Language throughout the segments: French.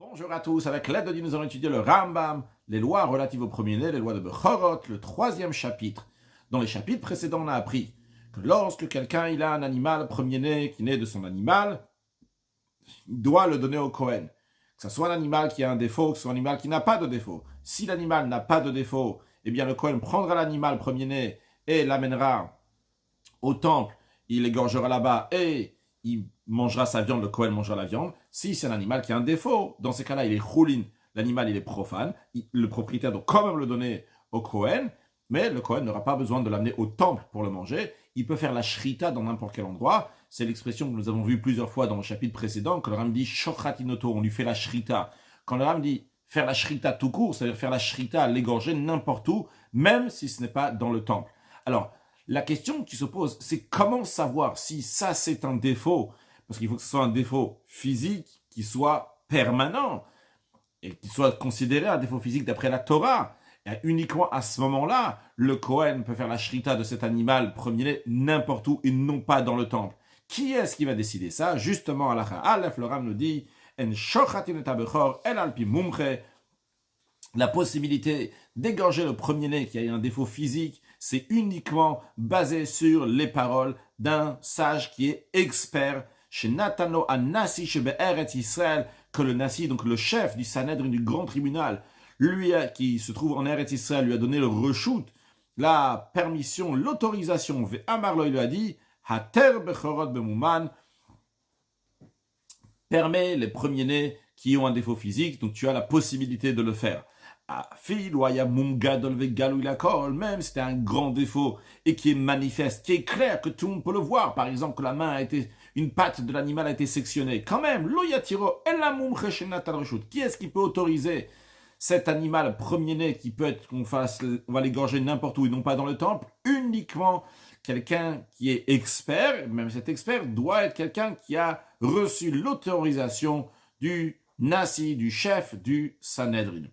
Bonjour à tous, avec l'aide de Dieu, nous allons étudier le Rambam, les lois relatives au premier-né, les lois de Bechorot, le troisième chapitre. Dans les chapitres précédents, on a appris que lorsque quelqu'un a un animal premier-né qui naît de son animal, il doit le donner au Kohen. Que ce soit un animal qui a un défaut, que ce soit un animal qui n'a pas de défaut. Si l'animal n'a pas de défaut, eh bien le Kohen prendra l'animal premier-né et l'amènera au temple, il égorgera là-bas et il mangera sa viande, le Kohen mangera la viande. Si c'est un animal qui a un défaut, dans ces cas-là, il est choulin, l'animal il est profane, le propriétaire doit quand même le donner au Kohen, mais le Kohen n'aura pas besoin de l'amener au temple pour le manger. Il peut faire la shrita dans n'importe quel endroit. C'est l'expression que nous avons vue plusieurs fois dans le chapitre précédent, que le Ram dit shochatinoto, on lui fait la shrita. Quand le Ram dit faire la shrita tout court, c'est-à-dire faire la shrita, l'égorger n'importe où, même si ce n'est pas dans le temple. Alors, la question qui se pose, c'est comment savoir si ça c'est un défaut, parce qu'il faut que ce soit un défaut physique qui soit permanent et qui soit considéré un défaut physique d'après la Torah. Et uniquement à ce moment-là, le Kohen peut faire la shrita de cet animal premier-né n'importe où et non pas dans le temple. Qui est-ce qui va décider ça? Justement, Halacha Aleph, le Ram nous dit En shochatin et abechor el alpi mumche. La possibilité d'égorger le premier-né qui a un défaut physique, c'est uniquement basé sur les paroles d'un sage qui est expert chez Natano Anassi chez Be'eret Israël, que le Nassi, donc le chef du Sanhedrin du grand tribunal, lui qui se trouve en Eretz Israël, lui a donné le reshoot, la permission, l'autorisation. Amarlo, il lui a dit Hater Bechorot Bemuman, permet les premiers-nés qui ont un défaut physique, donc tu as la possibilité de le faire. Même si c'était un grand défaut et qui est manifeste, qui est clair, que tout le monde peut le voir, par exemple que la main a été, une patte de l'animal a été sectionnée, quand même, qui est-ce qui peut autoriser cet animal premier-né qui peut être, on va l'égorger n'importe où et non pas dans le temple? Uniquement quelqu'un qui est expert, même cet expert doit être quelqu'un qui a reçu l'autorisation du Nasi, du chef du Sanhedrin.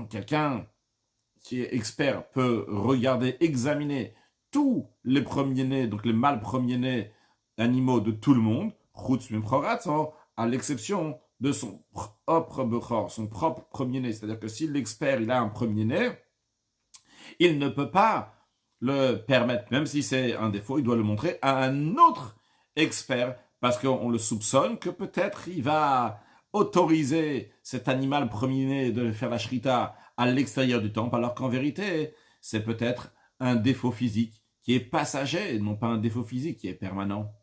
Quelqu'un qui est expert peut regarder, examiner tous les premiers-nés, donc les mâles premiers-nés animaux de tout le monde, à l'exception de son propre bechor, son propre premier-né. C'est-à-dire que si l'expert il a un premier-né, il ne peut pas le permettre, même si c'est un défaut, il doit le montrer à un autre expert, parce qu'on le soupçonne que peut-être il va autoriser cet animal premier-né de faire la shrita à l'extérieur du temple, alors qu'en vérité, c'est peut-être un défaut physique qui est passager, non pas un défaut physique qui est permanent.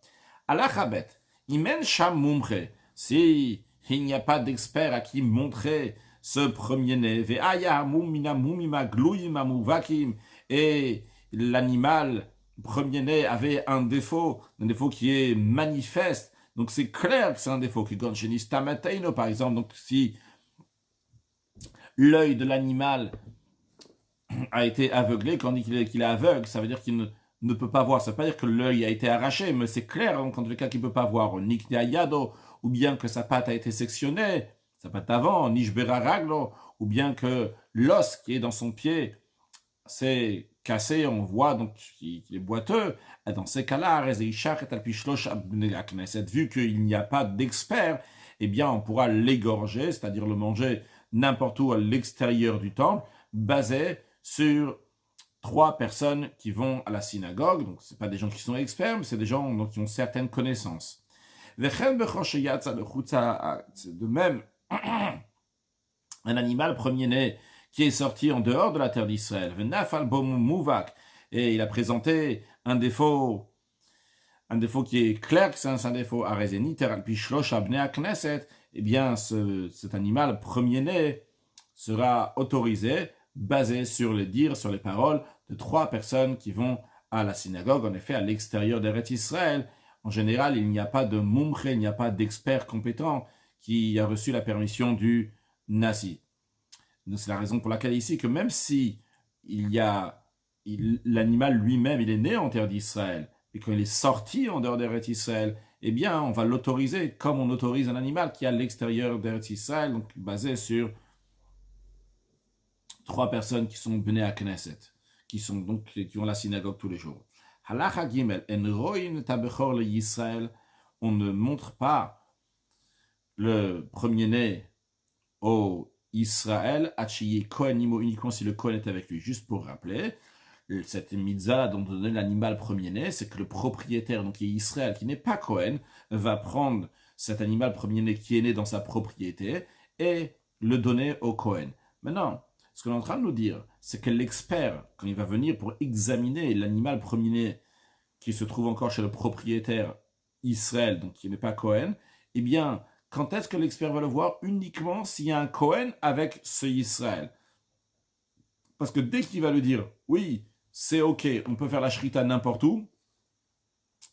Alachabet, imen sham mumche, si il n'y a pas d'expert à qui montrer ce premier-né, et l'animal premier-né avait un défaut qui est manifeste, donc c'est clair que c'est un défaut. Par exemple, donc si l'œil de l'animal a été aveuglé, quand on dit qu'il est aveugle, ça veut dire qu'il ne peut pas voir. Ça ne veut pas dire que l'œil a été arraché, mais c'est clair en tout cas qu'il ne peut pas voir. Ou bien que sa patte a été sectionnée, sa patte avant, nishbera raglo, ou bien que l'os qui est dans son pied s'est cassé, on voit donc qu'il est boiteux. Et dans ces cas-là, vu qu'il n'y a pas d'expert, eh bien on pourra l'égorger, c'est-à-dire le manger n'importe où à l'extérieur du temple, basé sur 3 personnes qui vont à la synagogue. Donc ce pas des gens qui sont experts, mais c'est des gens donc, qui ont certaines connaissances. De même, un animal premier-né qui est sorti en dehors de la terre d'Israël, et il a présenté un défaut qui est clair que c'est un défaut, eh bien cet animal premier-né sera autorisé, basé sur les dires, sur les paroles de 3 personnes qui vont à la synagogue, en effet à l'extérieur d'Eretz Israël. En général, il n'y a pas de mumche, il n'y a pas d'expert compétent qui a reçu la permission du Nasi. C'est la raison pour laquelle ici, que même si l'animal lui-même, il est né en terre d'Israël, et quand il est sorti en dehors d'Eretz Israël, eh bien, on va l'autoriser comme on autorise un animal qui est à l'extérieur d'Eretz Israël, donc basé sur 3 personnes qui sont Bnei à Knesset, qui ont la synagogue tous les jours. Halacha Gimel, en roin tabechor le Yisrael, on ne montre pas le premier-né au Israël, Hachiye Kohen Nimo, uniquement si le Kohen est avec lui. Juste pour rappeler, cette mitzvah dont on donne l'animal premier-né, c'est que le propriétaire, donc qui est Israël, qui n'est pas Kohen, va prendre cet animal premier-né qui est né dans sa propriété et le donner au Kohen. Maintenant, ce qu'on est en train de nous dire, c'est que l'expert, quand il va venir pour examiner l'animal premier-né qui se trouve encore chez le propriétaire Israël, donc qui n'est pas Kohen, eh bien, quand est-ce que l'expert va le voir? Uniquement s'il y a un Kohen avec ce Israël. Parce que dès qu'il va lui dire, oui, c'est ok, on peut faire la shrita n'importe où,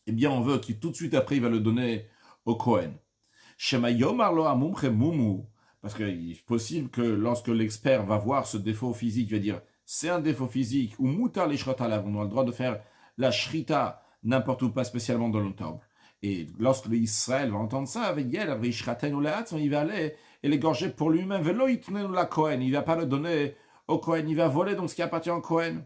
eh bien, on veut qu'il tout de suite après, il va le donner au Kohen. Shema yomar lo amumche mumu. Parce qu'il est possible que lorsque l'expert va voir ce défaut physique, il va dire, c'est un défaut physique, ou mutar les shrita, on a le droit de faire la shrita n'importe où, pas spécialement dans le temple. Et lorsque l'Israël va entendre ça, avec Yel, il va aller et l'égorger pour lui-même. Il ne va pas le donner au Kohen, il va voler donc ce qui appartient au Kohen.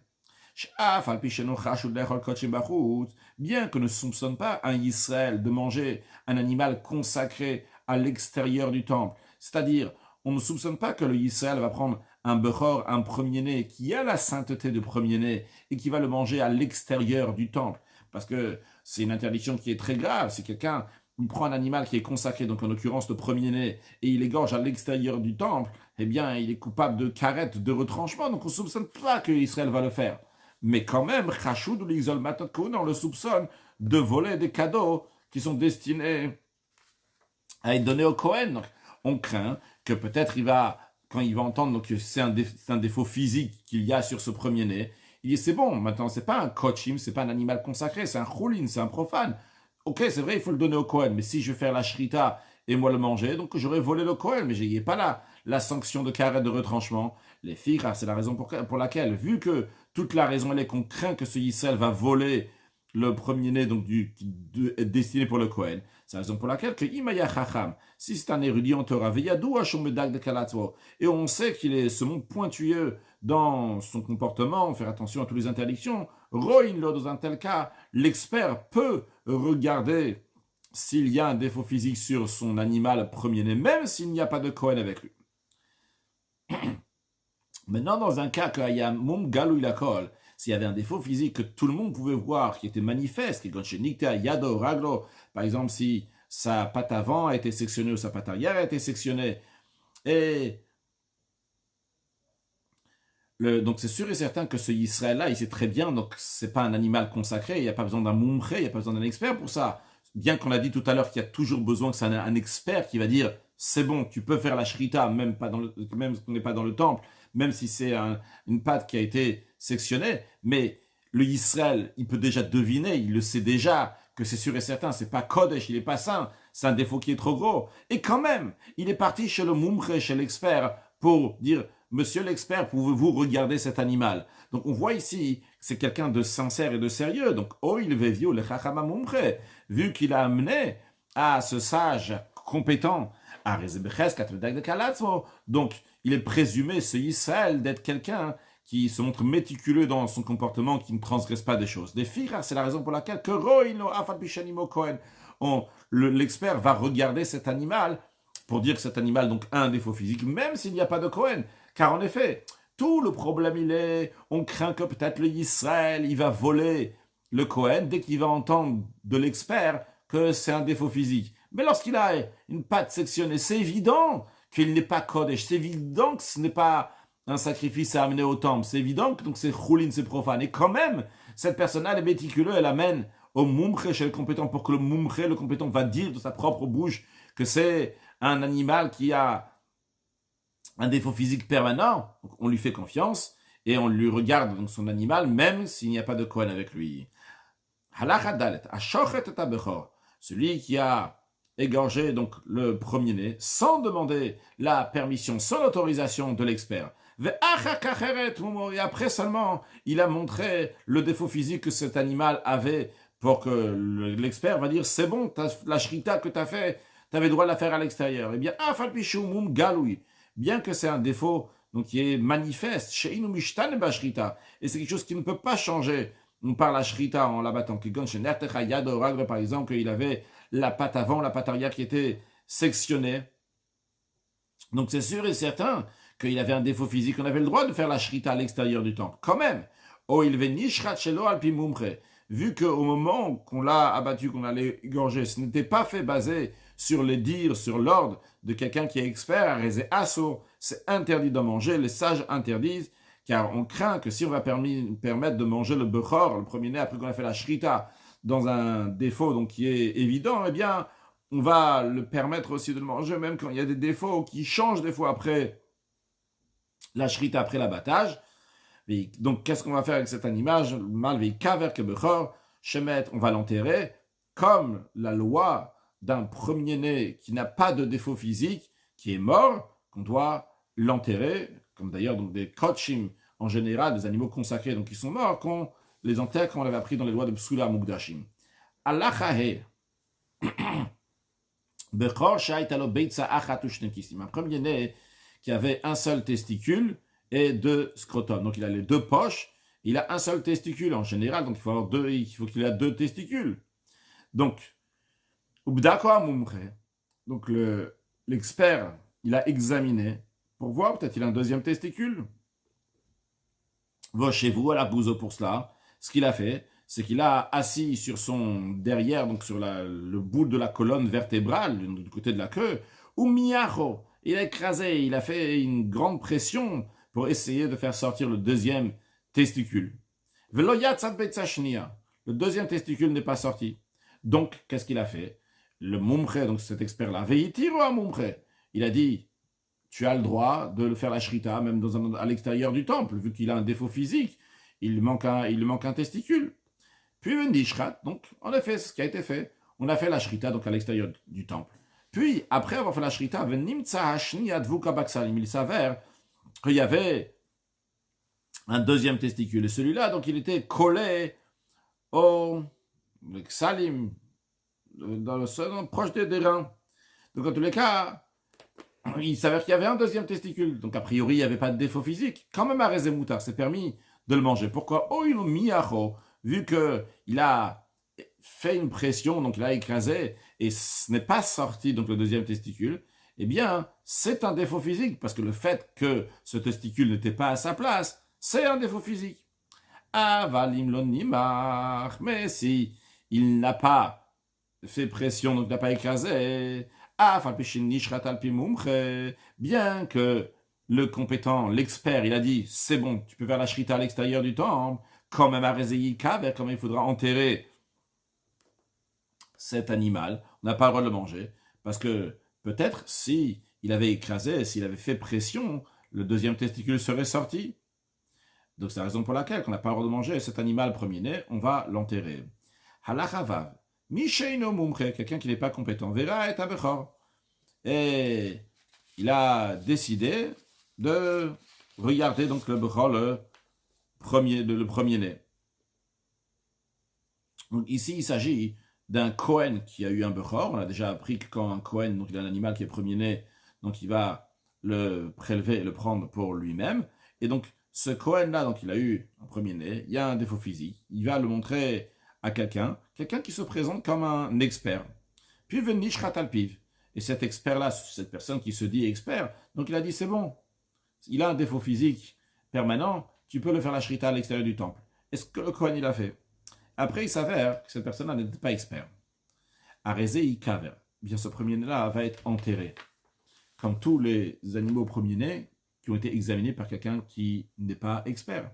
Bien que ne soupçonne pas un Israël de manger un animal consacré à l'extérieur du temple, c'est-à-dire, on ne soupçonne pas que le Israël va prendre un bechor, un premier-né, qui a la sainteté de premier-né, et qui va le manger à l'extérieur du temple. Parce que c'est une interdiction qui est très grave. Si quelqu'un prend un animal qui est consacré, donc en l'occurrence le premier-né, et il égorge à l'extérieur du temple, eh bien, il est coupable de karet, de retranchement, donc on ne soupçonne pas que Israël va le faire. Mais quand même, Chashoud ou l'Ixol Matot Kohen, on le soupçonne de voler des cadeaux qui sont destinés à être donnés au Kohen. Donc, on craint que peut-être quand il va entendre que c'est un défaut physique qu'il y a sur ce premier-né, il dit c'est bon, maintenant c'est pas un kochim, c'est pas un animal consacré, c'est un choulin, c'est un profane. Ok, c'est vrai, il faut le donner au Kohen, mais si je vais faire la shrita et moi le manger, donc j'aurais volé le Kohen, mais il n'y a pas la sanction de carré de retranchement. Les filles, c'est la raison pour laquelle, vu que toute la raison elle est qu'on craint que ce Yisraël va voler le premier-né donc destiné pour le Kohen. C'est la raison pour laquelle que Imaya Chacham, si c'est un érudit en Torah, Veyadou Hashomedak de Kalatzvo, et on sait qu'il est ce monde pointueux dans son comportement, faire attention à toutes les interdictions, Roin, dans un tel cas, l'expert peut regarder s'il y a un défaut physique sur son animal premier-né, même s'il n'y a pas de Kohen avec lui. Maintenant, dans un cas qu'il y a Mum Galou Ilakol, s'il y avait un défaut physique que tout le monde pouvait voir, qui était manifeste, qui est Gonchenikta, Yado, Raglo, par exemple, si sa patte avant a été sectionnée ou sa patte arrière a été sectionnée, et donc c'est sûr et certain que ce Israël-là, il sait très bien, donc c'est pas un animal consacré, il n'y a pas besoin d'un mumche, il n'y a pas besoin d'un expert pour ça. Bien qu'on a dit tout à l'heure qu'il y a toujours besoin que c'est un expert qui va dire c'est bon, tu peux faire la shrita, même si on n'est pas dans le temple, même si c'est une pâte qui a été sectionnée, mais le Israël, il peut déjà deviner, il le sait déjà, que c'est sûr et certain, c'est pas Kodesh, il n'est pas saint, c'est un défaut qui est trop gros. Et quand même, il est parti chez le mumche, chez l'expert, pour dire Monsieur l'expert, pouvez-vous regarder cet animal? Donc on voit ici que c'est quelqu'un de sincère et de sérieux. Donc, il vevio le chachama mumche, vu qu'il a amené à ce sage compétent, à Rezebeches, de Kalatzmo. Donc, il est présumé, ce Israël, d'être quelqu'un qui se montre méticuleux dans son comportement, qui ne transgresse pas des choses. Des filles, c'est la raison pour laquelle que Roino Afat Bishanimo Kohen, l'expert va regarder cet animal pour dire que cet animal donc a un défaut physique, même s'il n'y a pas de Kohen. Car en effet, tout le problème on craint que peut-être le Israël, il va voler le Kohen dès qu'il va entendre de l'expert que c'est un défaut physique. Mais lorsqu'il a une patte sectionnée, c'est évident qu'il n'est pas Kodesh, c'est évident que ce n'est pas un sacrifice à amener au temple, c'est évident que donc c'est choulin, c'est profane. Et quand même, cette personne-là, elle est méticuleuse, elle amène au mumche chez le compétent pour que le mumche, le compétent, va dire de sa propre bouche que c'est un animal qui a un défaut physique permanent. Donc on lui fait confiance et on lui regarde donc son animal, même s'il n'y a pas de Kohen avec lui. Halakha dalet, ashochet et abechor, celui qui a égorgé donc le premier-né sans demander la permission, sans l'autorisation de l'expert. Et après seulement, il a montré le défaut physique que cet animal avait pour que l'expert va dire c'est bon, la shrita que tu as fait, tu avais le droit de la faire à l'extérieur. Eh bien, bien que c'est un défaut donc qui est manifeste, et c'est quelque chose qui ne peut pas changer par la shrita en l'abattant. Par exemple, qu'il avait la patte avant, la patte arrière qui était sectionnée. Donc c'est sûr et certain qu'il avait un défaut physique, on avait le droit de faire la shrita à l'extérieur du temple, quand même. Oh, il veni shrat shelo al pi mumche. Vu qu'au moment qu'on l'a abattu, qu'on allait égorger, ce n'était pas fait basé sur les dires, sur l'ordre de quelqu'un qui est expert, à réser assaut, c'est interdit de manger, les sages interdisent, car on craint que si on va permettre de manger le bechor, le premier-né, après qu'on a fait la shrita, dans un défaut donc, qui est évident, eh bien, on va le permettre aussi de le manger, même quand il y a des défauts qui changent des fois après la shrita, après l'abattage. Donc, qu'est-ce qu'on va faire avec cet animal? On va l'enterrer comme la loi d'un premier-né qui n'a pas de défaut physique, qui est mort, qu'on doit l'enterrer, comme d'ailleurs donc des kotchim en général, des animaux consacrés donc qui sont morts, qu'on les enterre comme on l'avait appris dans les lois de Psula Mukdashim. Allachahe. Un premier-né qui avait un seul testicule et deux scrotums. Donc il a les deux poches, il a un seul testicule en général, donc il faut qu'il ait deux testicules. Donc, donc l'expert, il a examiné pour voir, peut-être il a un deuxième testicule. Va chez vous à la bouzo pour cela. Ce qu'il a fait, c'est qu'il a assis sur son derrière, donc sur le bout de la colonne vertébrale, du côté de la queue, ou miacho, il a écrasé, il a fait une grande pression pour essayer de faire sortir le deuxième testicule. Le deuxième testicule n'est pas sorti. Donc, qu'est-ce qu'il a fait? Le mumche, donc cet expert-là, il a dit, tu as le droit de le faire la shrita, même à l'extérieur du temple, vu qu'il a un défaut physique, il lui manque un testicule. Puis donc en effet, ce qui a été fait, on a fait la shrita donc à l'extérieur du temple. Puis, après avoir fait la shrita, il s'avère qu'il y avait un deuxième testicule. Et celui-là, donc il était collé au salim, proche des reins. Donc en tous les cas, il s'avère qu'il y avait un deuxième testicule. Donc a priori, il n'y avait pas de défaut physique. Quand même à Rezemoutar, c'est permis de le manger. Pourquoi? Oh, il miacho, vu qu'il a fait une pression, donc il a écrasé, et ce n'est pas sorti, donc le deuxième testicule, eh bien, c'est un défaut physique, parce que le fait que ce testicule n'était pas à sa place, c'est un défaut physique. Avalim lo nimar, mais si il n'a pas fait pression, donc n'a pas écrasé, bien que le compétent, l'expert, il a dit, c'est bon, tu peux faire la shrita à l'extérieur du temple, quand même à Rezeyi Kaver, quand même il faudra enterrer cet animal, on n'a pas le droit de le manger, parce que peut-être si il avait écrasé, s'il avait fait pression, le deuxième testicule serait sorti. Donc c'est la raison pour laquelle on n'a pas le droit de manger cet animal premier-né, on va l'enterrer. Halachavav, Misheino Mumche, quelqu'un qui n'est pas compétent, verra et abechor. Et il a décidé de regarder donc le bechor, le premier-né. Donc ici, il s'agit d'un Kohen qui a eu un bechor. On a déjà appris que quand un Kohen, donc il a un animal qui est premier-né, donc il va le prélever et le prendre pour lui-même. Et donc, ce Kohen-là, donc il a eu un premier-né, il y a un défaut physique, il va le montrer à quelqu'un qui se présente comme un expert. Puis venish ratalpiv. Et cet expert-là, cette personne qui se dit expert, donc il a dit c'est bon, il a un défaut physique permanent, tu peux le faire la shrita à l'extérieur du temple. Est-ce que le Kohen il a fait? Après, il s'avère que cette personne-là n'était pas expert. Arezei kaver. Bien, ce premier-né-là va être enterré. Comme tous les animaux premiers-nés qui ont été examinés par quelqu'un qui n'est pas expert.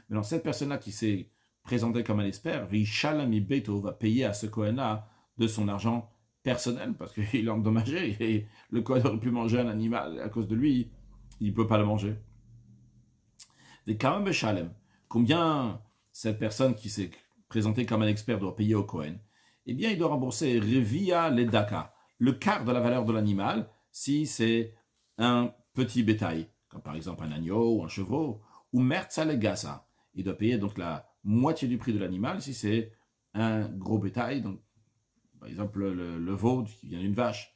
Maintenant, cette personne-là qui s'est présentée comme un expert, Rishalami Beto va payer à ce Kohen-là de son argent personnel parce qu'il est endommagé et le Kohen aurait pu manger un animal à cause de lui, il ne peut pas le manger. Des Kamam Shalem, combien cette personne qui s'est présentée comme un expert doit payer au Kohen? Eh bien, il doit rembourser Revia Ledaka, le quart de la valeur de l'animal, si c'est un petit bétail, comme par exemple un agneau ou un chevreau, ou Mertza Legasa. Il doit payer donc la moitié du prix de l'animal si c'est un gros bétail, donc par exemple le veau qui vient d'une vache.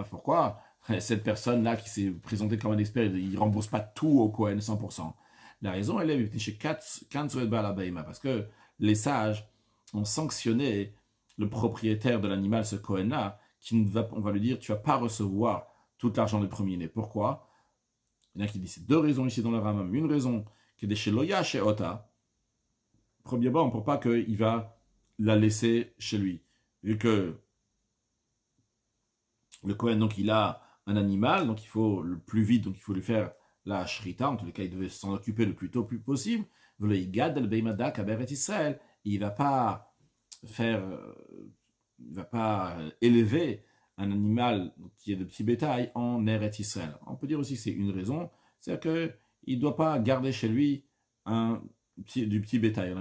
Pourquoi cette personne-là qui s'est présentée comme un expert, il ne rembourse pas tout au Kohen 100%? La raison, elle est chez parce que les sages ont sanctionné le propriétaire de l'animal, ce Kohen-là, on va lui dire, tu ne vas pas recevoir tout l'argent du premier-né. Pourquoi? Il y en a qui disent c'est deux raisons ici dans le Rambam. Une raison, qui est des chez Loya, chez Ota. Premièrement, pour pas qu'il va la laisser chez lui. Vu que le Kohen, donc, il a un animal, donc il faut le plus vite, donc il faut lui faire la shrita. En tous les cas, il devait s'en occuper le plus tôt plus possible. Il ne va pas faire, il va pas élever un animal qui est de petit bétail en Eretz Israël. On peut dire aussi que c'est une raison, c'est-à-dire qu'il ne doit pas garder chez lui du petit bétail.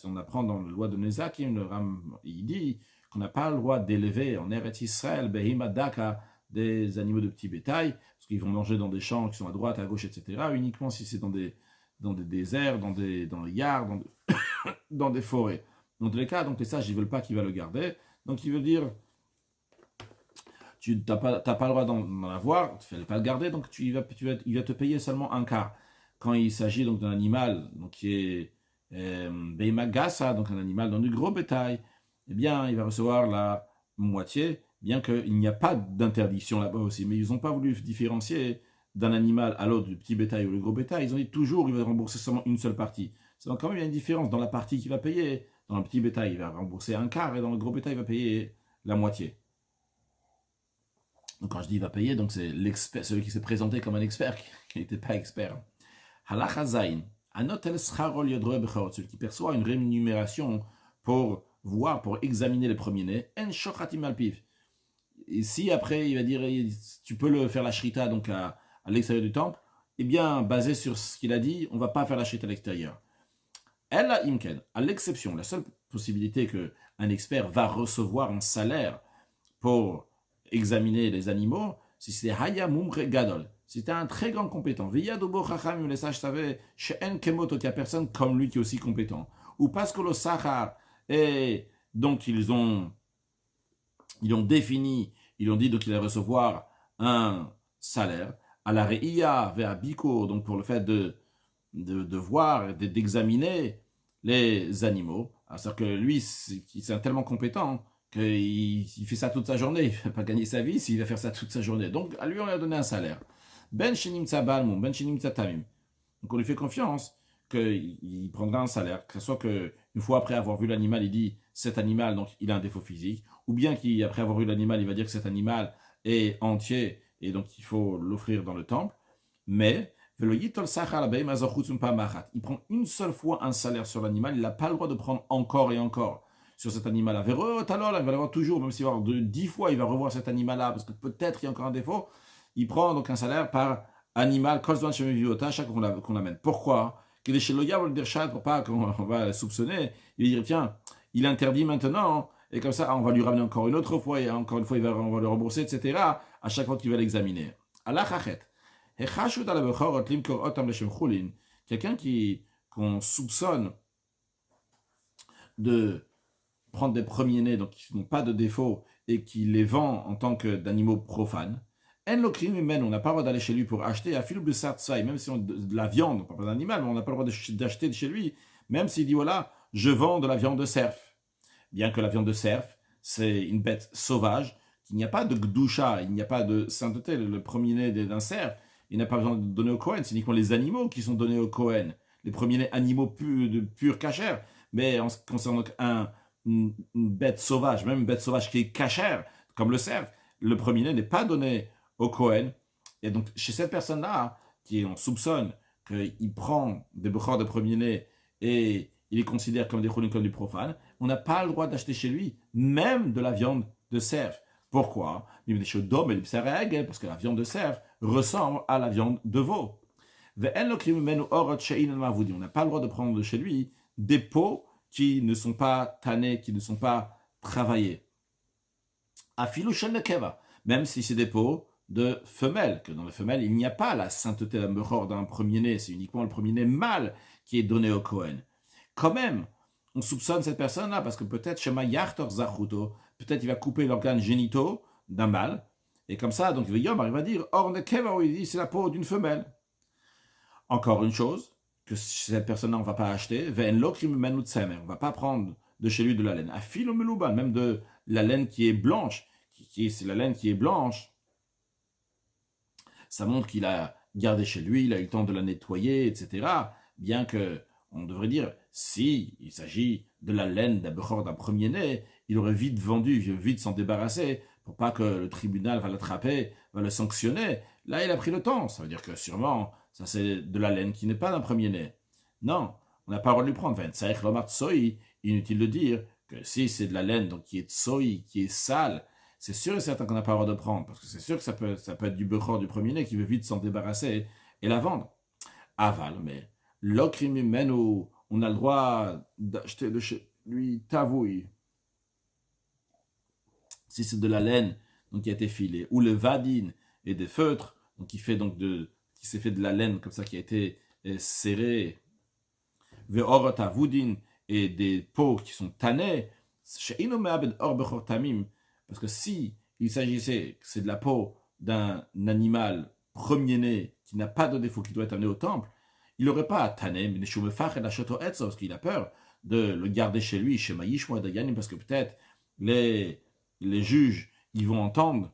On apprend dans la loi de Nezakim, le Ram, il dit qu'on n'a pas le droit d'élever en Eretz Israël, Behima Daka, des animaux de petit bétail, parce qu'ils vont manger dans des champs qui sont à droite, à gauche, etc., uniquement si c'est dans des déserts, dans des yards, dans des forêts. Dans tous les cas, donc les sages, ils ne veulent pas qu'il va le garder. Donc il veut dire, tu n'as pas le droit d'en avoir, tu ne fallait pas le garder, donc il va te payer seulement un quart. Quand il s'agit donc d'un animal donc, qui est Beima Gassa, donc un animal dans du gros bétail, eh bien, il va recevoir la moitié, bien qu'il n'y a pas d'interdiction là-bas aussi. Mais ils n'ont pas voulu différencier d'un animal à l'autre, du petit bétail ou le gros bétail. Ils ont dit toujours, il va rembourser seulement une seule partie. C'est donc quand même, il y a une différence dans la partie qu'il va payer. Dans le petit bétail, il va rembourser un quart, et dans le gros bétail, il va payer la moitié. Donc quand je dis il va payer, donc c'est l'expert, celui qui s'est présenté comme un expert, qui n'était pas expert. Halacha Zayin, Anotel Scharol Yodre Bechorot, celui qui perçoit une rémunération pour voir, pour examiner les premiers-nés, En Shochatim Alpiv. Et si après il va dire, tu peux faire la shrita donc à l'extérieur du temple, eh bien, basé sur ce qu'il a dit, on ne va pas faire la shrita à l'extérieur. Elle a imken, à l'exception, la seule possibilité qu'un expert va recevoir un salaire pour examiner les animaux, si c'est Haya Mumre Gadol, si c'est un très grand compétent. Viyadobo Chacham, les sages savaient, chez En Kemoto, il n'y a personne comme lui qui est aussi compétent. Ou parce que le Sahar, et donc ils ont défini, ils ont dit donc qu'il allait recevoir un salaire, à la Re'ia, vers Biko, donc pour le fait de voir, d'examiner les animaux. C'est-à-dire que lui, c'est tellement compétent qu'il fait ça toute sa journée. Il ne va pas gagner sa vie s'il va faire ça toute sa journée. Donc, à lui, on lui a donné un salaire. Ben Shinim Tzabalmum, Ben Shinim Tzatamim. Donc, on lui fait confiance qu'il prendra un salaire, que ce soit qu'une fois après avoir vu l'animal, il dit cet animal, donc il a un défaut physique, ou bien qu'après avoir vu l'animal, il va dire que cet animal est entier et donc il faut l'offrir dans le temple. Mais il prend une seule fois un salaire sur l'animal, il n'a pas le droit de prendre encore et encore sur cet animal-là. Il va l'avoir toujours, même s'il va avoir 10 fois, il va revoir cet animal-là, parce que peut-être il y a encore un défaut. Il prend donc un salaire par animal, chaque fois qu'on l'amène. Pourquoi? Qu'il est chez Loya, pour pas qu'on va soupçonner. Il va dire, tiens, il interdit maintenant, et comme ça, on va lui ramener encore une autre fois, et encore une fois, on va le rembourser, etc., à chaque fois qu'il va l'examiner. Allah chachet. Quelqu'un qu'on soupçonne de prendre des premiers-nés, donc qui n'ont pas de défaut, et qui les vend en tant que d'animaux profanes, on n'a pas le droit d'aller chez lui pour acheter même si on de la viande, on ne parle pas d'animal, mais on n'a pas le droit d'acheter de chez lui, même s'il dit voilà, je vends de la viande de cerf. Bien que la viande de cerf, c'est une bête sauvage, qu'il n'y a pas de gdusha, il n'y a pas de sainteté, le premier-né d'un cerf, il n'a pas besoin de donner au Kohen, c'est uniquement les animaux qui sont donnés au Kohen, les premiers-nés animaux de pur cachère. Mais en ce qui concerne donc une bête sauvage, même une bête sauvage qui est cachère, comme le cerf, le premier-né n'est pas donné au Kohen. Et donc, chez cette personne-là, on soupçonne qu'il prend des bechors de premier-né et il les considère comme des choulim, comme du profane, on n'a pas le droit d'acheter chez lui, même de la viande de cerf. Pourquoi? Parce que la viande de cerf ressemble à la viande de veau. On n'a pas le droit de prendre de chez lui des peaux qui ne sont pas tannées, qui ne sont pas travaillées. Même si c'est des peaux de femelles, que dans les femelles, il n'y a pas la sainteté d'un premier-né, c'est uniquement le premier-né mâle qui est donné au Kohen. Quand même, on soupçonne cette personne-là, parce que peut-être Shema Yartor Zachuto, peut-être il va couper l'organe génitaux d'un mâle, et comme ça, donc il va dire, or il dit c'est la peau d'une femelle. Encore une chose, que cette personne-là, on ne va pas acheter, on ne va pas prendre de chez lui de la laine. Même de la laine qui est blanche, c'est la laine qui est blanche, ça montre qu'il a gardé chez lui, il a eu le temps de la nettoyer, etc. Bien que, on devrait dire, si il s'agit de la laine d'un bechor, d'un premier-né, il aurait vite vendu, vite s'en débarrasser, pour pas que le tribunal va l'attraper, va le sanctionner. Là, il a pris le temps. Ça veut dire que sûrement, ça c'est de la laine qui n'est pas d'un premier-né. Non, on n'a pas le droit de lui prendre. Inutile de dire que si c'est de la laine donc qui est tsoi, qui est sale, c'est sûr et certain qu'on n'a pas le droit de prendre, parce que c'est sûr que ça peut être du bechor du premier-né qui veut vite s'en débarrasser et la vendre. Aval, mais l'okrim menu, on a le droit d'acheter de chez lui tavoui, si c'est de la laine donc qui a été filée, ou le vadin et des feutres, donc qui s'est fait de la laine comme ça qui a été serrée, ve'orot avudin et des peaux qui sont tannées, parce que si il s'agissait que c'est de la peau d'un animal premier-né qui n'a pas de défaut, qui doit être amené au temple, il n'aurait pas à tanner, mais parce qu'il a peur de le garder chez lui, chez Maïshmo Dayanim, parce que peut-être les juges, ils vont entendre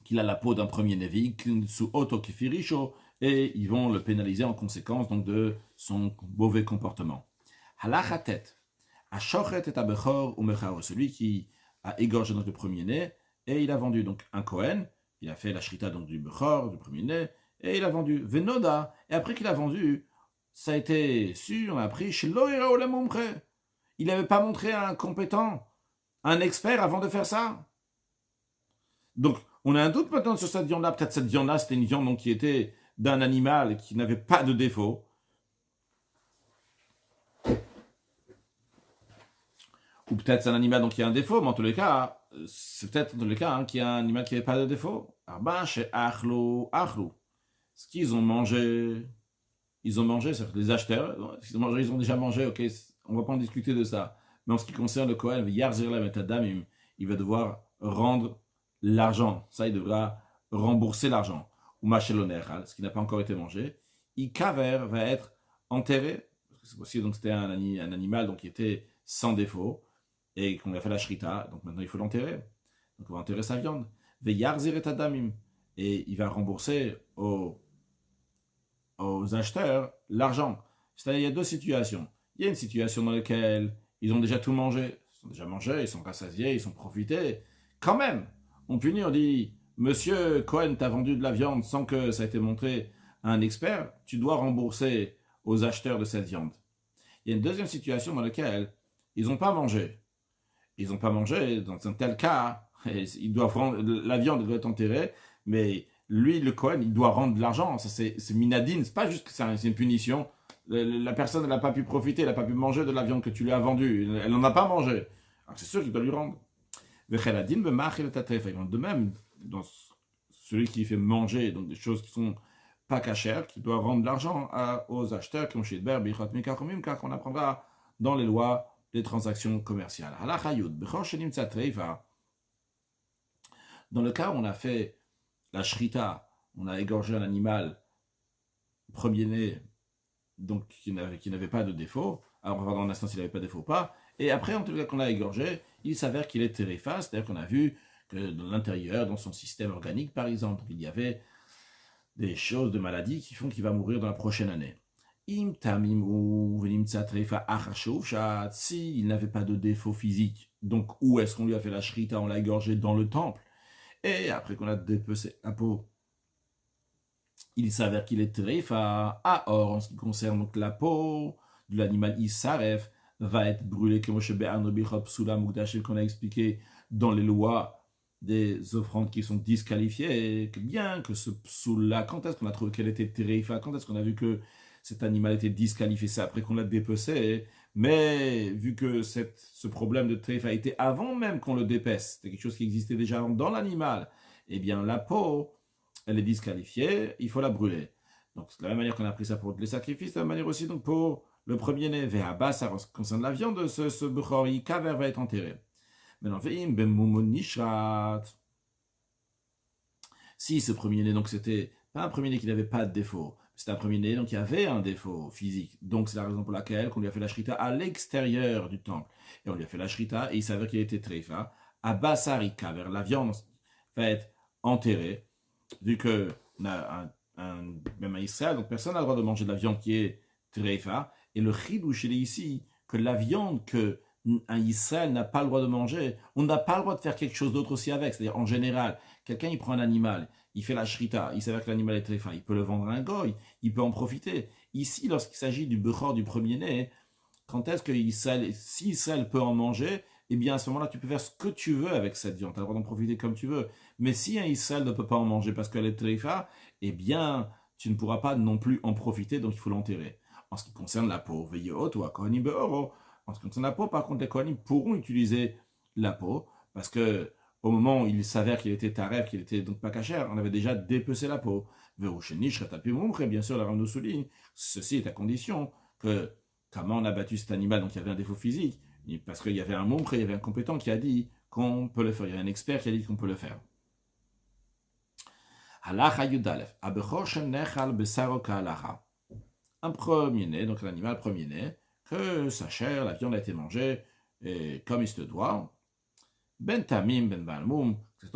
qu'il a la peau d'un premier-né sous auto kifirisho, et ils vont le pénaliser en conséquence donc de son mauvais comportement. Halachatet, ashochet et abechor ou mechao, celui qui a égorgé donc le premier-né, et il a vendu donc un Kohen, il a fait la shrita donc du bechor, du premier-né, et il a vendu Venoda, et après qu'il a vendu, ça a été su, on a appris chez Loïra ou la Momre. Il n'avait pas montré un compétent, un expert avant de faire ça. Donc, on a un doute maintenant sur cette viande-là. Peut-être cette viande-là, c'était une viande donc, qui était d'un animal qui n'avait pas de défaut. Ou peut-être c'est un animal donc, qui a un défaut, mais en tous les cas, c'est peut-être dans le cas qu'il y a un animal qui n'avait pas de défaut. Arba chez Achlou. Ce qu'ils ont mangé, c'est les acheteurs, ils ont déjà mangé, ok, on ne va pas en discuter de ça. Mais en ce qui concerne le Kohen, il va devoir rendre l'argent. Ça, il devra rembourser l'argent. Ou macheloner, ce qui n'a pas encore été mangé. Ikaver va être enterré. C'est possible, donc c'était un animal donc, qui était sans défaut et qu'on a fait la shrita. Donc maintenant, il faut l'enterrer. Donc on va enterrer sa viande. Et il va rembourser aux acheteurs l'argent. C'est-à-dire, il y a deux situations. Il y a une situation dans laquelle ils ont déjà tout mangé. Ils ont déjà mangé, ils sont rassasiés, ils sont profités. Quand même, on punit, on dit, Monsieur Cohen, t'as vendu de la viande sans que ça ait été montré à un expert, tu dois rembourser aux acheteurs de cette viande. Il y a une deuxième situation dans laquelle ils n'ont pas mangé. Ils n'ont pas mangé, dans un tel cas, ils doivent rendre, la viande doit être enterrée, mais lui, le Cohen, il doit rendre de l'argent. Ça, c'est minadine, c'est pas juste que c'est une punition. La personne n'a pas pu profiter, elle n'a pas pu manger de la viande que tu lui as vendue. Elle n'en a pas mangé. Alors c'est sûr qu'il doit lui rendre. De même, dans celui qui fait manger donc des choses qui sont pas cachères, qui doit rendre de l'argent aux acheteurs qui ont chez car qu'on apprendra dans les lois des transactions commerciales. Dans le cas où on a fait la shrita, on a égorgé un animal premier-né, donc qui n'avait pas de défaut. Alors on va voir dans l'instant s'il n'avait pas de défaut ou pas. Et après, en tout cas, qu'on a égorgé, il s'avère qu'il est térifa, c'est-à-dire qu'on a vu que dans l'intérieur, dans son système organique, par exemple, il y avait des choses de maladies qui font qu'il va mourir dans la prochaine année. S'il n'avait pas de défaut physique, donc où est-ce qu'on lui a fait la shrita? On l'a égorgé dans le temple. Et après qu'on a dépecé la peau, il s'avère qu'il est térifa. Or, en ce qui concerne donc la peau de l'animal Isaref, va être brûlé comme qu'on a expliqué dans les lois des offrandes qui sont disqualifiées, que bien que ce psoula, quand est-ce qu'on a trouvé qu'elle était térifa, quand est-ce qu'on a vu que cet animal était disqualifié, c'est après qu'on l'a dépecé, mais vu que ce problème de térifa a été avant même qu'on le dépece, c'était quelque chose qui existait déjà dans l'animal, eh bien la peau, elle est disqualifiée, il faut la brûler. Donc de la même manière qu'on a pris ça pour les sacrifices, de la même manière aussi donc pour le premier-né, Ve'aba, ça concerne la viande, ce Bechori, Kaver va être enterré. Maintenant, Ve'im ben Mumon Nishrat. Si ce premier-né, donc c'était pas un premier-né qui n'avait pas de défaut, c'était un premier-né donc qui avait un défaut physique. Donc c'est la raison pour laquelle on lui a fait la shrita à l'extérieur du temple. Et on lui a fait la shrita et il s'avère qu'il était tréfa. À Basari Kaver, la viande va être enterrée. vu que on a même à Israël, donc personne n'a le droit de manger de la viande qui est treifa. Et le chidouche, il est ici que la viande que un Israël n'a pas le droit de manger, on n'a pas le droit de faire quelque chose d'autre aussi avec. C'est-à-dire, en général, quelqu'un, il prend un animal, il fait la shrita, il s'avère que l'animal est treifa, il peut le vendre à un goy, il peut en profiter. Ici, lorsqu'il s'agit du bechor, du premier-né, quand est-ce que Israël, si Israël peut en manger, eh bien à ce moment-là, tu peux faire ce que tu veux avec cette viande, tu as le droit d'en profiter comme tu veux. Mais si un Israël ne peut pas en manger parce qu'elle est treifa, eh bien, tu ne pourras pas non plus en profiter, donc il faut l'enterrer. En ce qui concerne la peau, veillot ou kohanim be'oro. En ce qui concerne la peau, par contre, les kohanim pourront utiliser la peau, parce que au moment où il s'avère qu'il était taref, qu'il était donc pas cachère, on avait déjà dépecé la peau. Bien sûr, la Rame nous souligne, ceci est à condition que, comment on a battu cet animal, donc il y avait un défaut physique, parce qu'il y avait un membre, il y avait un compétent qui a dit qu'on peut le faire, il y a un expert qui a dit qu'on peut le faire. Halacha Yudalef, Abechor Shenechal Besaro Ka'alacha. Un premier-né, donc l'animal premier-né, que sa chair, la viande a été mangée, et comme il se doit, ben tamim, ben balmoum, que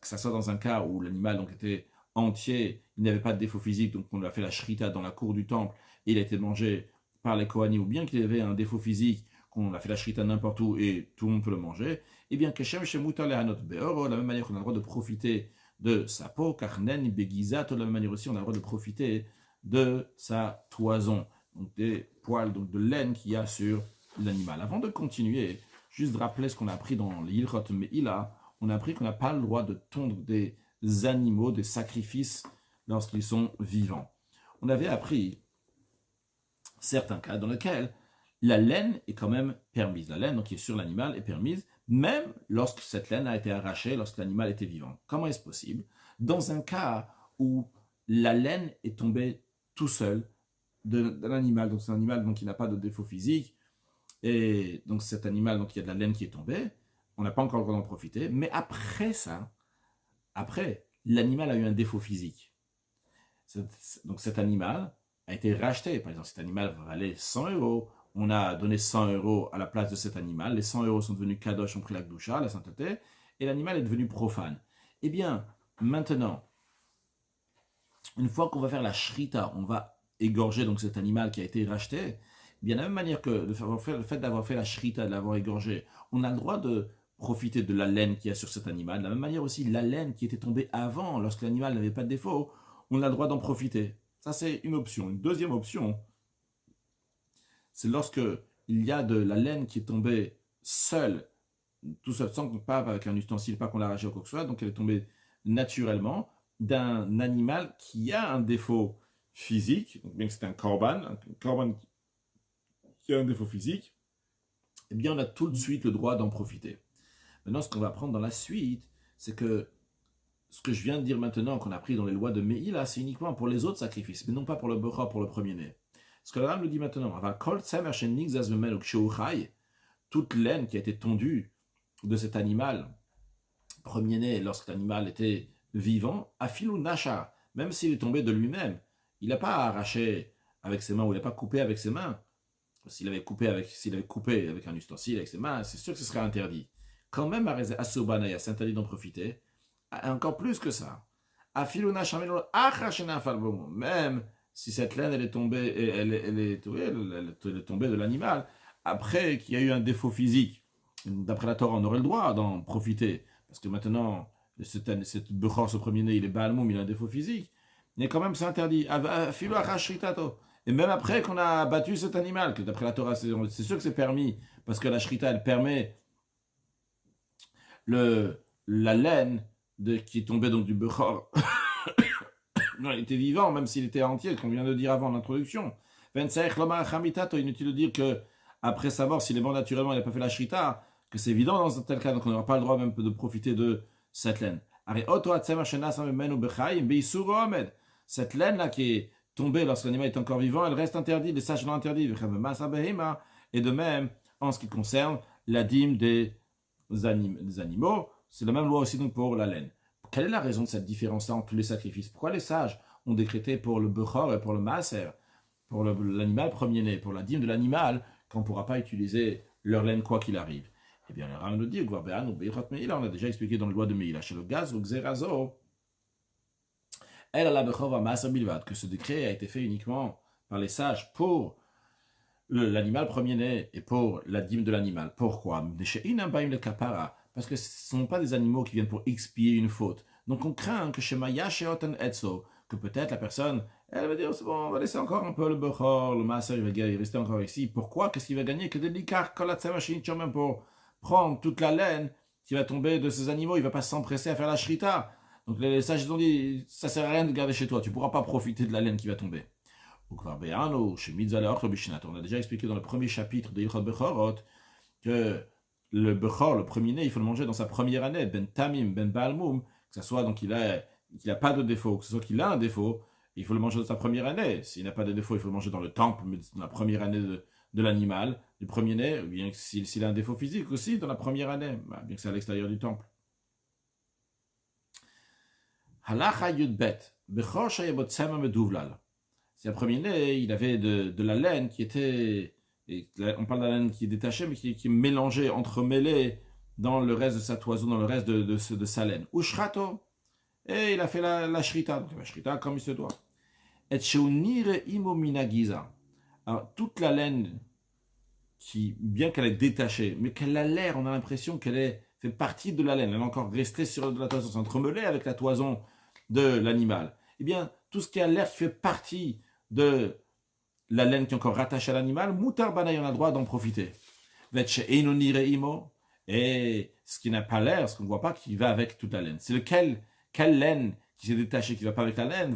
ça soit dans un cas où l'animal donc était entier, il n'avait pas de défaut physique, donc on lui a fait la shrita dans la cour du temple, et il a été mangé par les Kohanim, ou bien qu'il avait un défaut physique, qu'on a fait la shrita n'importe où, et tout le monde peut le manger, et bien que Shem Shemuta Lehanot Be'oro, de la même manière qu'on a le droit de profiter de sa peau, Karnen Begizat, de la même manière aussi on a le droit de profiter de sa toison, donc des poils, donc de laine qu'il y a sur l'animal. Avant de continuer, juste rappeler ce qu'on a appris dans l'Ilchot Me'ila, on a appris qu'on n'a pas le droit de tondre des animaux, des sacrifices, lorsqu'ils sont vivants. On avait appris certains cas dans lesquels la laine est quand même permise. La laine donc, qui est sur l'animal est permise, même lorsque cette laine a été arrachée, lorsque l'animal était vivant. Comment est-ce possible? Dans un cas où la laine est tombée tout seul d'un animal, donc c'est un animal donc, qui n'a pas de défaut physique, et donc cet animal, donc il y a de la laine qui est tombée, on n'a pas encore le droit d'en profiter, mais après ça, après, l'animal a eu un défaut physique. Donc cet animal a été racheté, par exemple cet animal valait 100 euros, on a donné 100 euros à la place de cet animal, les 100 euros sont devenus kadosh, ont pris la gdoucha, la sainteté, et l'animal est devenu profane. Eh bien, maintenant, une fois qu'on va faire la shrita, on va égorger donc cet animal qui a été racheté, bien de la même manière que le fait d'avoir fait la shrita, de l'avoir égorgé, on a le droit de profiter de la laine qu'il y a sur cet animal. De la même manière aussi, la laine qui était tombée avant, lorsque l'animal n'avait pas de défaut, on a le droit d'en profiter. Ça, c'est une option. Une deuxième option, c'est lorsque il y a de la laine qui est tombée seule, tout seul, sans pas avec un ustensile, pas qu'on l'a arrachée ou quoi que ce soit, donc elle est tombée naturellement d'un animal qui a un défaut physique, donc bien que c'est un korban qui a un défaut physique, eh bien on a tout de suite le droit d'en profiter. Maintenant, ce qu'on va apprendre dans la suite, c'est que ce que je viens de dire maintenant, qu'on a pris dans les lois de Meïla, c'est uniquement pour les autres sacrifices, mais non pas pour le Bechor, pour le premier-né. Ce que la Rame nous dit maintenant, toute laine qui a été tondue de cet animal premier-né, lorsque l'animal était vivant, afilou nasha, même s'il est tombé de lui-même, il n'a pas arraché avec ses mains, ou il n'a pas coupé avec ses mains. S'il avait coupé avec un ustensile avec ses mains, c'est sûr que ce serait interdit. Quand même, à Sobanaya, c'est interdit d'en profiter. Encore plus que ça. Même si cette laine, elle est tombée, elle est tombée de l'animal, après qu'il y a eu un défaut physique, d'après la Torah, on aurait le droit d'en profiter. Parce que maintenant, cette Bechor, ce premier-né, il est Baalmoum, il a un défaut physique. Mais quand même, c'est interdit. Et même après qu'on a battu cet animal, que d'après la Torah, c'est sûr que c'est permis, parce que la shrita, elle permet la laine qui est tombée donc du Bechor. Non, il était vivant, même s'il était entier, comme on vient de dire avant l'introduction. Inutile de dire que après sa mort, s'il est mort naturellement, il n'a pas fait la shrita, que c'est évident dans un tel cas, donc on n'aura pas le droit même de profiter de cette laine. Cette laine-là qui est tombée lorsque l'animal est encore vivant, elle reste interdite, les sages l'ont interdit. Et de même, en ce qui concerne la dîme des animaux, c'est la même loi aussi donc pour la laine. Quelle est la raison de cette différence-là entre tous les sacrifices? Pourquoi les sages ont décrété pour le Bechor et pour le Maaser, pour l'animal premier-né, pour la dîme de l'animal, qu'on ne pourra pas utiliser leur laine quoi qu'il arrive? Eh bien, le Rame nous dit, on a déjà expliqué dans le loi de Meïla, chez le gaz, le xerazo, Elle a la Bechor Maaser Bilvad, que ce décret a été fait uniquement par les sages pour l'animal premier-né et pour la dîme de l'animal. Pourquoi? Parce que ce ne sont pas des animaux qui viennent pour expier une faute. Donc on craint que chez Maya Sheoten Etzo, que peut-être la personne, elle va dire, c'est bon, on va laisser encore un peu le Bechor, le Maaser, il va rester encore ici. Pourquoi? Qu'est-ce qu'il va gagner? Que des likar même pour prendre toute la laine qui va tomber de ces animaux, il ne va pas s'empresser à faire la shrita. Donc les sages ont dit, ça ne sert à rien de garder chez toi, tu ne pourras pas profiter de la laine qui va tomber. On a déjà expliqué dans le premier chapitre de Ilchot Bechorot que le Bechor, le premier-né, il faut le manger dans sa première année, ben Tamim, ben Baalmoum, que ce soit donc qu'il n'a pas de défaut, que ce soit qu'il a un défaut, il faut le manger dans sa première année. S'il n'a pas de défaut, il faut le manger dans le temple, mais dans la première année de l'animal, du premier-né, ou bien s'il a un défaut physique aussi, dans la première année, bien que c'est à l'extérieur du temple. Halacha Yudbet, Bechor Shayabot Sema Meduvlal. C'est le premier-né, il avait de la laine qui était, on parle de la laine qui est détachée, mais qui est mélangée, entremêlée dans le reste de sa toison, dans le reste de sa laine. Ushrato, et il a fait la shrita, donc la shrita comme il se doit. Et sheunire imo minagiza. Alors, toute la laine, bien qu'elle est détachée, mais qu'elle a l'air, on a l'impression qu'elle fait partie de la laine, elle est encore restée sur la toison, s'entremêlée avec la toison de l'animal. Eh bien, tout ce qui a l'air qui fait partie de la laine qui est encore rattachée à l'animal, Moutar Banaï, on a le droit d'en profiter. Et ce qui n'a pas l'air, ce qu'on ne voit pas, qui va avec toute la laine. C'est quelle laine qui s'est détachée, qui ne va pas avec la laine,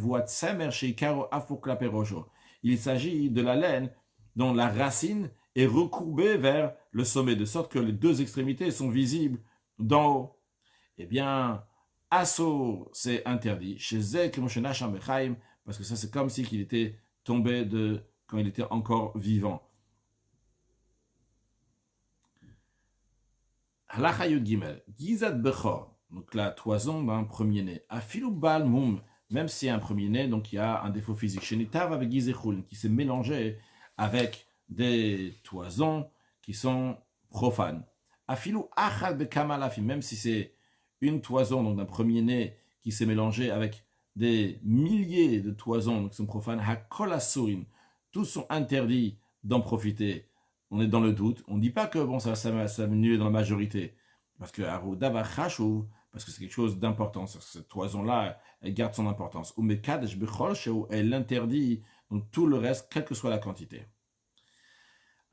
il s'agit de la laine dont la racine est recourbée vers le sommet, de sorte que les deux extrémités sont visibles d'en haut. Eh bien, Asso, c'est interdit. Chez Zek, parce que ça, c'est comme si il était tombé quand il était encore vivant. Halacha Yud Gimel, Gizat Bechor, donc la toison d'un premier-né. Afilu Bal Mum, même si un premier-né, donc il y a un défaut physique. Shenitav avec Gizechul, qui s'est mélangé avec des toisons qui sont profanes. Afilu Achad Bekamalafim, même si c'est une toison, donc d'un premier-né, qui s'est mélangé avec des milliers de toisons qui sont profanes, Hakolasurin, tous sont interdits d'en profiter. On est dans le doute. On ne dit pas que bon, ça va s'amenuer dans la majorité. Parce que parce que c'est quelque chose d'important. Cette toison-là, elle garde son importance. Elle interdit donc tout le reste, quelle que soit la quantité.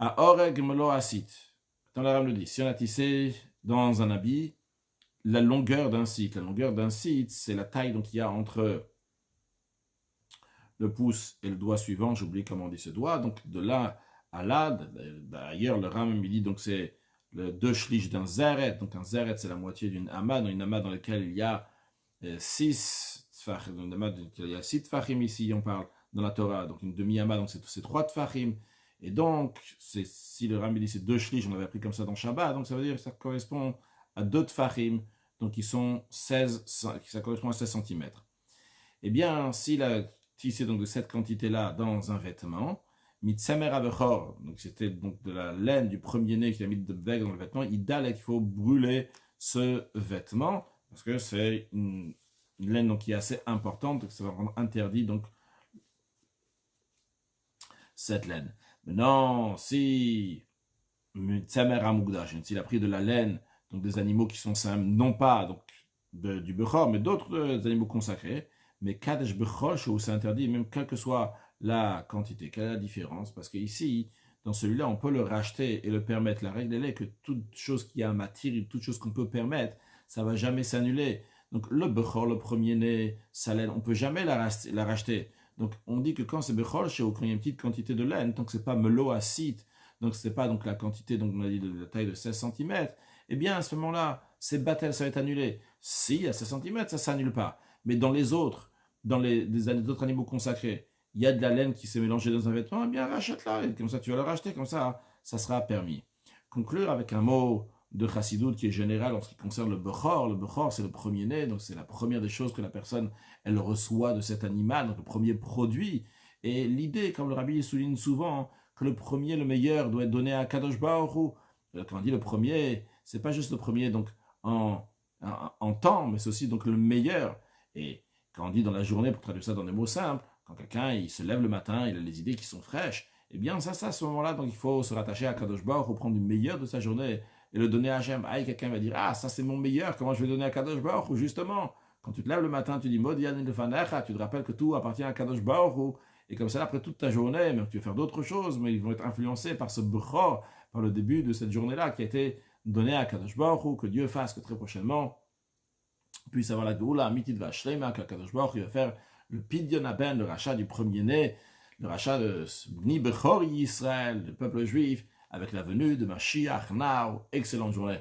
À Oreg Melo Asit, dans l'arabe le dit, si on a tissé dans un habit, la longueur d'un site. La longueur d'un site, c'est la taille qu'il y a entre le pouce et le doigt suivant. J'oublie comment on dit ce doigt. Donc de là à là, d'ailleurs le Ram il dit donc c'est le 2 shlish d'un zeret. Donc un zeret c'est la moitié d'une ama, une ama dans laquelle il y a 6 tfachim. Il y a 6 tfachim ici, on parle dans la Torah. Donc une demi-ama, donc c'est 3 tfachim. Et donc, si le Ram dit c'est 2 shlish, on avait appris comme ça dans Shabbat, donc ça veut dire que ça correspond à 2 tfachim. Donc ils sont 16, ça correspond à 16 cm. Eh bien, s'il a tissé donc de cette quantité-là dans un vêtement, mitzamer abechor, donc c'était donc de la laine du premier-né qu'il a mis de beg dans le vêtement, il qu'il faut brûler ce vêtement, parce que c'est une laine donc, qui est assez importante, donc ça va rendre interdit donc cette laine. Maintenant, si mitzamer amugdash, s'il a pris de la laine donc des animaux qui sont simples, non pas donc, du Bechor, mais d'autres animaux consacrés, mais Kadesh Bechor, où c'est interdit, même quelle que soit la quantité. Quelle est la différence? Parce qu'ici, dans celui-là, on peut le racheter et le permettre. La règle est que toute chose qui a un matière, toute chose qu'on peut permettre, ça ne va jamais s'annuler. Donc le Bechor, le premier-né, sa laine, on ne peut jamais la racheter. Donc on dit que quand c'est Bechor, quand il y a une petite quantité de laine, tant que ce n'est pas melo acide, donc ce n'est pas donc, la quantité, donc on a dit de la taille de 16 cm, eh bien, à ce moment-là, c'est battel, ça va être annulé. Si, à 16 cm, ça ne s'annule pas. Mais dans les autres, autres animaux consacrés, il y a de la laine qui s'est mélangée dans un vêtement, eh bien, rachète-la. Et comme ça, tu vas le racheter, comme ça sera permis. Conclure avec un mot de Chassidout qui est général en ce qui concerne le Bechor. Le Bechor, c'est le premier-né, donc c'est la première des choses que la personne, elle reçoit de cet animal, donc le premier produit. Et l'idée, comme le Rabbi souligne souvent, que le premier, le meilleur, doit être donné à Kadosh Baruch Hu. Quand on dit le premier, c'est pas juste le premier donc en temps, mais c'est aussi donc le meilleur. Et Quand on dit dans la journée, pour traduire ça dans des mots simples, quand quelqu'un il se lève le matin, il a les idées qui sont fraîches, eh bien ça, à ce moment-là, donc il faut se rattacher à Kadosh Baruch Hu, prendre du meilleur de sa journée et le donner à Hachem. Ah, et quelqu'un va dire, ah, ça c'est mon meilleur, comment je vais donner à Kadosh Baruch Hu? Justement, quand tu te lèves le matin, tu dis, Modian Lefanecha, tu te rappelles que tout appartient à Kadosh Baruch Hu, et comme ça, après toute ta journée, même tu veux faire d'autres choses, mais ils vont être influencés par ce bechor, par le début de cette journée-là qui a été donné à Kadosh Baruch Hu, que Dieu fasse que très prochainement puisse avoir la Geoula, Mitit Vashlema, que Kadosh Baruch Hu va faire le Pidyon Aben, le rachat du premier-né, le rachat de Bni Bechor Israël, le peuple juif, avec la venue de Mashiach Now. Excellente journée.